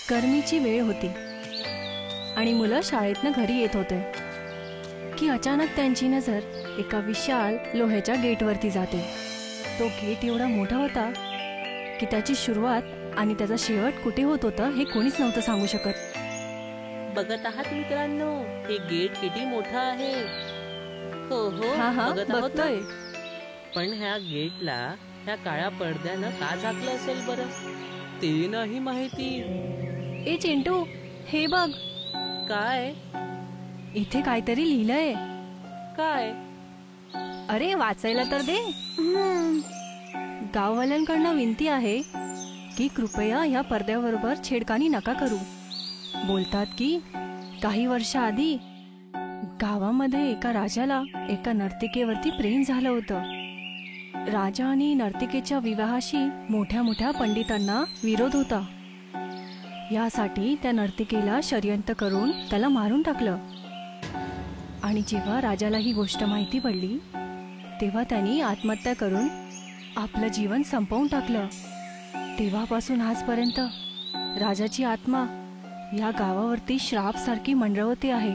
गरमीची वेळ होती आणि मुलं शाळेतनं घरी येत होते की अचानक त्यांची नजर एका विशाल लोह्याच्या गेटवरती जाते. तो गेट एवढा मोठा होता की त्याची सुरुवात आणि त्याचा शेवट कुठे होत होतं हे कोणीच नव्हतं सांगू शकत. बघत आहात मित्रांनो, हे गेट किती मोठं आहे. हो हो, हा बघत आहोत ना. बघतोय. पण ह्या गेटला ह्या काळ्या पडद्यानं का झाकलं असेल बरं, ते नाही माहिती. ए चिंटू, हे बघ, काय इथे काहीतरी लिहिलंय. काय? अरे वाचायला तर दे. गाववाल्यांकडनं विनंती आहे की कृपया ह्या पडद्याबरोबर छेडखानी नका करू. बोलतात की काही वर्षाआधी गावामध्ये एका राजाला एका नर्तिकेवरती प्रेम झालं होतं. राजा आणि नर्तिकेच्या विवाहाशी मोठ्या मोठ्या पंडितांना विरोध होता. यासाठी त्या नर्तिकेला षडयंत्र करून त्याला मारून टाकलं. आणि जेव्हा राजाला ही गोष्ट माहिती पडली तेव्हा त्यांनी आत्महत्या करून आपलं जीवन संपवून टाकलं. तेव्हापासून आजपर्यंत राजाची आत्मा या गावावरती श्राप सारखी मंडळवते आहे.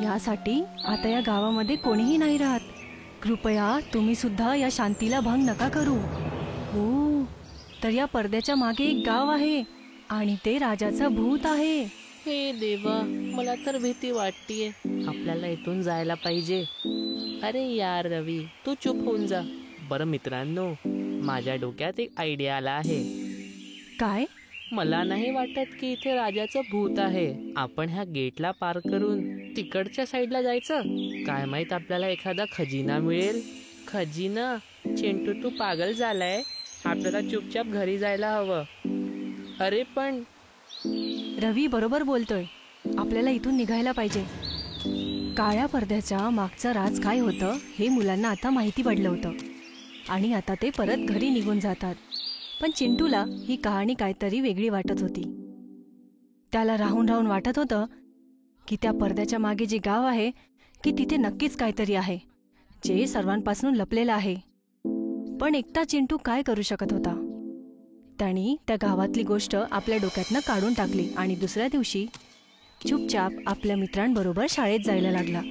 यासाठी आता या गावामध्ये कोणीही नाही राहत. कृपया तुम्ही सुद्धा या शांतीला भंग नका करू. हो, तर या पडद्याच्या मागे एक गाव आहे आणि ते राजाचं भूत आहे. हे देवा, मला तर भीती वाटतीये. आपल्याला इथून जायला पाहिजे. अरे यार रवी, तू चुप होऊन जा. बरं मित्रांनो, माझ्या डोक्यात एक आयडिया आला आहे. काय? मला नाही वाटत की इथे राजाचं भूत आहे. आपण ह्या गेटला पार करून तिकडच्या साईडला जायचं. काय माहित आपल्याला एखादा खजिना मिळेल. खजिना? चिंटू, तू पागल झालाय. आपल्याला चुपचाप घरी जायला हवं. अरे पण रवी बरोबर बोलतोय. आपल्याला इथून निघायला पाहिजे. काळ्या पडद्याच्या मागचं राज काय होतं हे मुलांना आता माहिती पडलं होतं आणि आता ते परत घरी निघून जातात. पण चिंटूला ही कहाणी काहीतरी वेगळी वाटत होती. त्याला राहून राहून वाटत होतं की त्या पडद्याच्या मागे जे गाव आहे की तिथे नक्कीच काहीतरी आहे जे सर्वांपासून लपलेलं आहे. पण एकटा चिंटू काय करू शकत होता? त्याने त्या गावातली गोष्ट आपल्या डोक्यातनं काढून टाकली आणि दुसऱ्या दिवशी चुपचाप आपल्या मित्रांबरोबर शाळेत जायला लागला.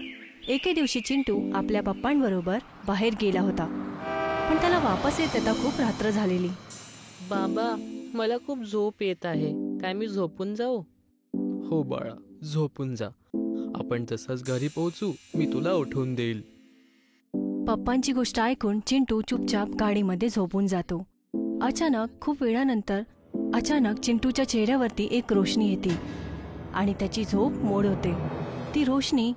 एके दिवशी चिंटू आपल्या पप्पांबरोबर बाहेर गेला होता, पण त्याला वापस येत येता खूप रात्र झालेली. बाबा, मला खूप झोप येत आहे. काय मी झोपून जाऊ? हो बाळा, झोपून जा. आपण तसंच घरी पोहोचू. मी तुला उठवून देईल. पप्पांची गोष्ट ऐकून चिंटू चुपचाप गाडीमध्ये झोपून जातो. अचानक खूप वेळानंतर चिंटूच्या चेहऱ्यावरती एक रोशनी येते आणि त्याची झोप मोड होते. ती रोशनी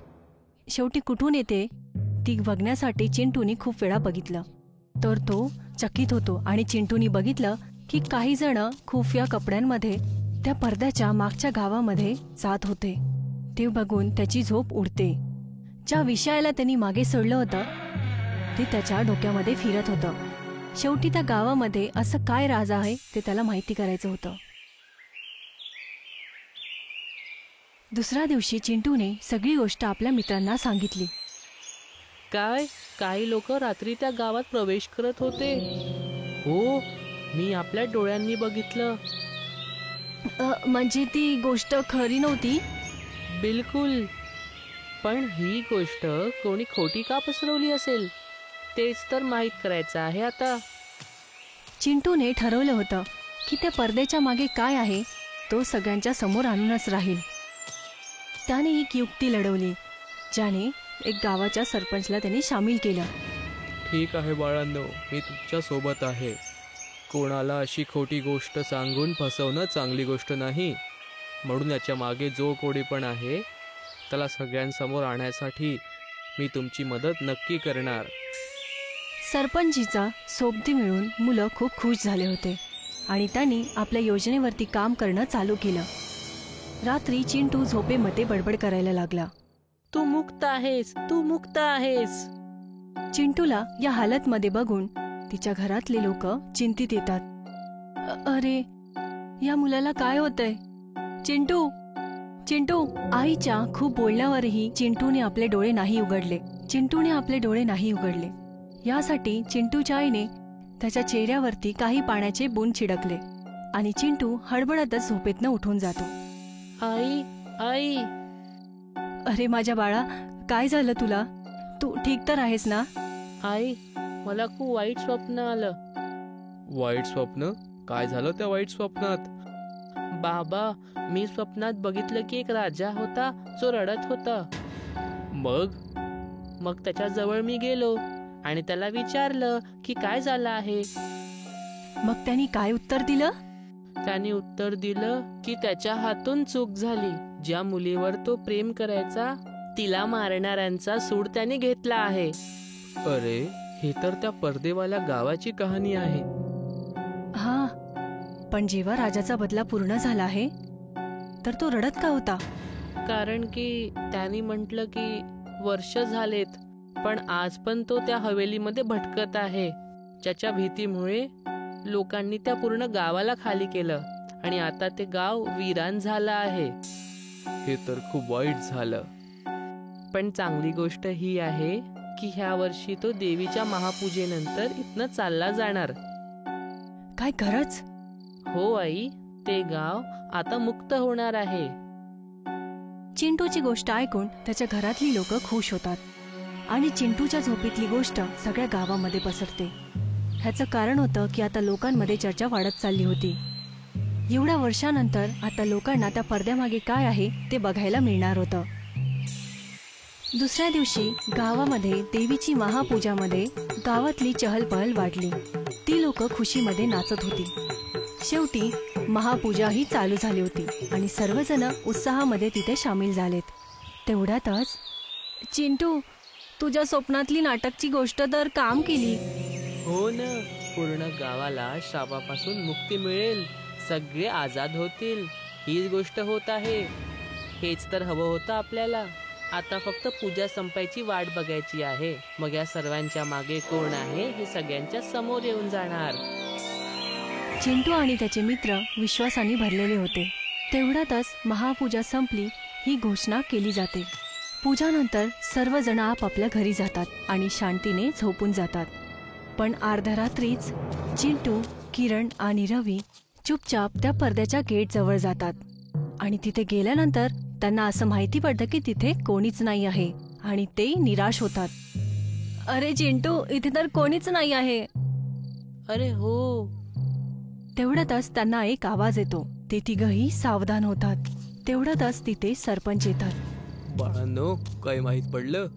शेवटी कुठून येते ती बघण्यासाठी चिंटूने खूप वेळा बघितलं. तर तो चकित होतो आणि चिंटूने बघितलं की काही जण खुफिया कपड्यांमध्ये त्या पडद्याच्या मागच्या गावामध्ये जात होते. ते बघून त्याची झोप उडते. ज्या विषयाला त्यांनी मागे सोडलं होतं ते त्याच्या डोक्यामध्ये फिरत होतं. शेवटी त्या गावामध्ये असं काय राज आहे ते त्याला माहिती करायचं होतं. दुसऱ्या दिवशी चिंटूने सगळी गोष्ट आपल्या मित्रांना सांगितली. काय? काही लोक रात्री त्या गावात प्रवेश करत होते. हो, मी आपल्या डोळ्यांनी बघितलं. म्हणजे ती गोष्ट खरी नव्हती? बिलकुल. पण ही गोष्ट कोणी खोटी का पसरवली असेल तेच तर माहीत करायचं आहे आता. चिंटूने ठरवलं होतं की त्या पडद्याच्या मागे काय आहे तो सगळ्यांच्या समोर आणूनच राहील. त्याने एक युक्ती लढवली ज्याने एक गावाच्या सरपंचला त्यांनी सामील केलं. ठीक आहे बाळांनो, मी तुमच्या सोबत आहे. कोणाला अशी खोटी गोष्ट सांगून फसवणं चांगली गोष्ट नाही. म्हणून याच्या मागे जो कोणी पण आहे त्याला सगळ्यांसमोर आणण्यासाठी मी तुमची मदत नक्की करणार. सरपंचीचा सोबती मिळून मुलं खूप खुश झाले होते आणि त्यांनी आपल्या योजनेवरती काम करणं चालू केलं. रात्री चिंटू झोपेमध्ये बडबड करायला लागला. तू मुक्त आहेस, तू मुक्त आहेस. चिंटूला या हालतमध्ये बघून तिच्या घरातले लोक चिंतित येतात. अरे, या मुलाला काय होतंय? चिंटू, चिंटू. आईच्या खूप बोलण्यावरही चिंटूने आपले डोळे नाही उघडले. यासाठी चिंटूच्या आईने त्याच्या चेहऱ्यावरती काही पाण्याचे बूंद छिडकले. आणि चिंटू हडबडतच झोपेतनं उठून जातो. आई आई अरे माझ्या बाळा, काय झालं तुला? तू ठीक तर आहेस ना? आई, मला खूप वाईट स्वप्न आलं. वाईट स्वप्न? काय झालं त्या वाईट स्वप्नात? बाबा, मी स्वप्नात बघितलं की एक राजा होता जो रडत होता. मग त्याच्या जवळ मी गेलो आणि त्याला विचारलं की काय झालं आहे. मग त्यांनी काय उत्तर दिलं? त्याने उत्तर दिलं की त्याच्या हातून चूक झाली. ज्या मुलीवर तो प्रेम करायचा तिला मारणाऱ्यांचा सूड त्याने घेतला आहे. अरे, हे तर त्या पर्देवाल्या गावाची कहाणी आहे. हा, पण जेव्हा राजाचा बदला पूर्ण झाला आहे तर तो रडत का होता? कारण की त्याने म्हटलं की वर्ष झालेत पण आज पण तो त्या हवेलीमध्ये भटकत आहे, ज्याच्या भीतीमुळे लोकांनी त्या पूर्ण गावाला खाली केलं आणि आता ते गाव वीरान झालं आहे. हे तर खूप वाईट झालं. पण चांगली गोष्ट ही आहे की ह्या वर्षी तो देवीच्या महापूजेनंतर इथनं चालला जाणार. काय खरंच? हो आई, ते गाव आता मुक्त होणार आहे. चिंटूची गोष्ट ऐकून त्याच्या घरातली लोक खुश होतात आणि चिंटूच्या झोपेतली गोष्ट सगळ्या गावामध्ये पसरते. ह्याचं कारण होतं की आता लोकांमध्ये चर्चा वाढत चालली होती. एवढ्या वर्षानंतर आता लोकांना त्या पडद्यामागे काय आहे ते बघायला मिळणार होतं. दुसऱ्या दिवशी गावामध्ये देवीची महापूजामध्ये गावातली चहलपहल वाढली. ती लोक खुशीमध्ये नाचत होती. शेवटी महापूजा ही चालू झाली होती आणि सर्वजण उत्साहामध्ये तिथे सामील झालेत. तेवढ्यातच, चिंटू, तुझ्या स्वप्नातली नाटकची गोष्ट तर काम केली. हो ना, पूर्ण गावाला शापापासून मुक्ती मिळेल, सगळे आजाद होतील. हीच गोष्ट होत आहे. हेच तर हवं होतं आपल्याला. आता फक्त पूजा संपायची वाट बघायची आहे. मग या सर्वांच्या मागे कोण आहे हे सगळ्यांच्या समोर येऊन जाणार. चिंटू आणि त्याचे मित्र विश्वासाने भरलेले होते. तेवढ्यातच महापूजा संपली ही घोषणा केली जाते. पूजानंतर सर्वजण आपापल्या घरी जातात आणि शांतीने झोपून जातात. पण अर्ध्या रात्रीच चिंटू, किरण आणि रवी चुपचाप त्या पडद्याच्या गेट जवळ जातात आणि तिथे गेल्यानंतर त्यांना असं माहिती पडतं की तिथे कोणीच नाही आहे आणि ते निराश होतात. अरे चिंटू, इथे तर कोणीच नाही आहे. अरे हो. तेवढ्यातच त्यांना एक आवाज येतो. ते तिघही सावधान होतात. तेवढ्यातच तिथे सरपंच येतात. बाळांनो, काय माहित पडलं?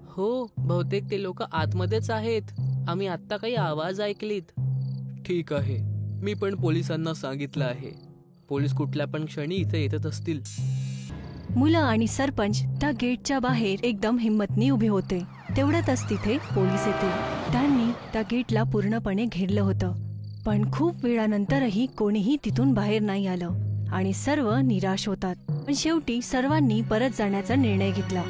हो, बहुतेक ते लोक आतमध्येच आहेत. आम्ही आत्ता काही आवाज ऐकलीत. ठीक आहे, मी पण पोलिसांना सांगितलं आहे. पोलीस कुठल्या पण क्षणी इथे येतच असतील. मुलं आणि सरपंच त्या गेटच्या बाहेर एकदम हिंमतनी उभे होते. तेवढ्यातच तिथे पोलीस येते. त्यांनी त्या गेटला पूर्णपणे घेरलं होतं. पण खूप वेळानंतरही कोणीही तिथून बाहेर नाही आलं आणि सर्व निराश होतात. पण शेवटी सर्वांनी परत जाण्याचा निर्णय घेतला.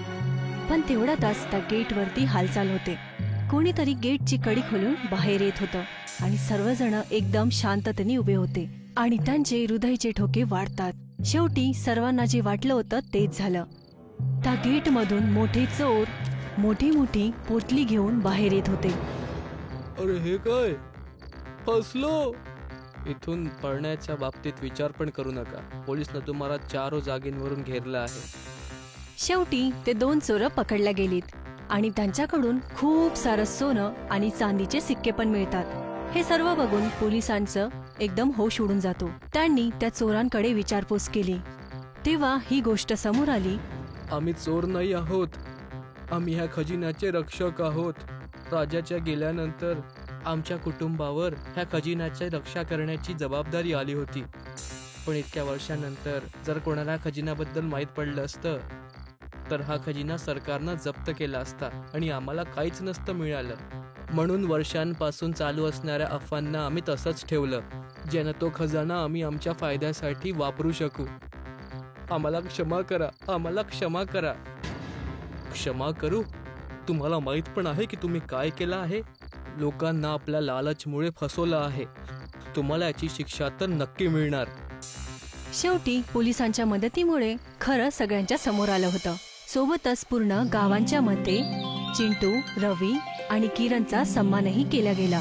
पण तेवढ्यातच त्या गेटवरती हालचाल होते. कोणीतरी गेटची कडी खोलून बाहेर येत होतं आणि सर्वजण एकदम शांततेने उभे होते आणि त्यांचे हृदयाचे ठोके वाढतात. शेवटी सर्वांना जे वाटलं होतं तेच झालं. त्या गेटमधून मोठे चोर मोठी पोटली घेऊन बाहेर येत होते. अरे हे काय? फसलो. इथून पळण्याच्या बाबतीत विचार पण करू नका. पोलिसनं तुम्हाला 4 जागेवरून घेरलं आहे. शेवटी ते 2 चोरं पकडल्या गेलीत आणि त्यांच्याकडून खूप सारं सोनं आणि चांदीचे सिक्के पण मिळतात. हे सर्व बघून पोलिसांचं एकदम होश उडून जातो. त्यांनी त्या चोरांकडे विचारपूस केली. तेव्हा ही गोष्ट समोर आली. आम्ही चोर नाही आहोत. आम्ही ह्या खजिन्याचे रक्षक आहोत. राजाच्या गेल्यानंतर आमच्या कुटुंबावर ह्या खजिन्याची रक्षा करण्याची जबाबदारी आली होती. पण इतक्या वर्षानंतर जर कोणाला खजिन्याबद्दल माहीत पडलं असतं तर हा खजिना सरकारनं जप्त केला असता आणि आम्हाला काहीच नसतं मिळालं. म्हणून वर्षांपासून चालू असणाऱ्या अफवांना आम्ही तसंच ठेवलं, ज्यानं तो खजाना आम्ही आमच्या फायद्यासाठी वापरू शकू. आम्हाला क्षमा करा, आम्हाला क्षमा करा. क्षमा करू? तुम्हाला माहीत पण आहे की तुम्ही काय केलं आहे? लोकांना आपल्या लालचमुळे फसवलं आहे. तुम्हाला याची शिक्षा तर नक्की मिळणार. शेवटी पोलिसांच्या मदतीमुळे खरं सगळ्यांच्या समोर आलं होतं. सोबतच पूर्ण गावांच्या मध्ये चिंटू, रवी आणि किरणचा सन्मानही केला गेला.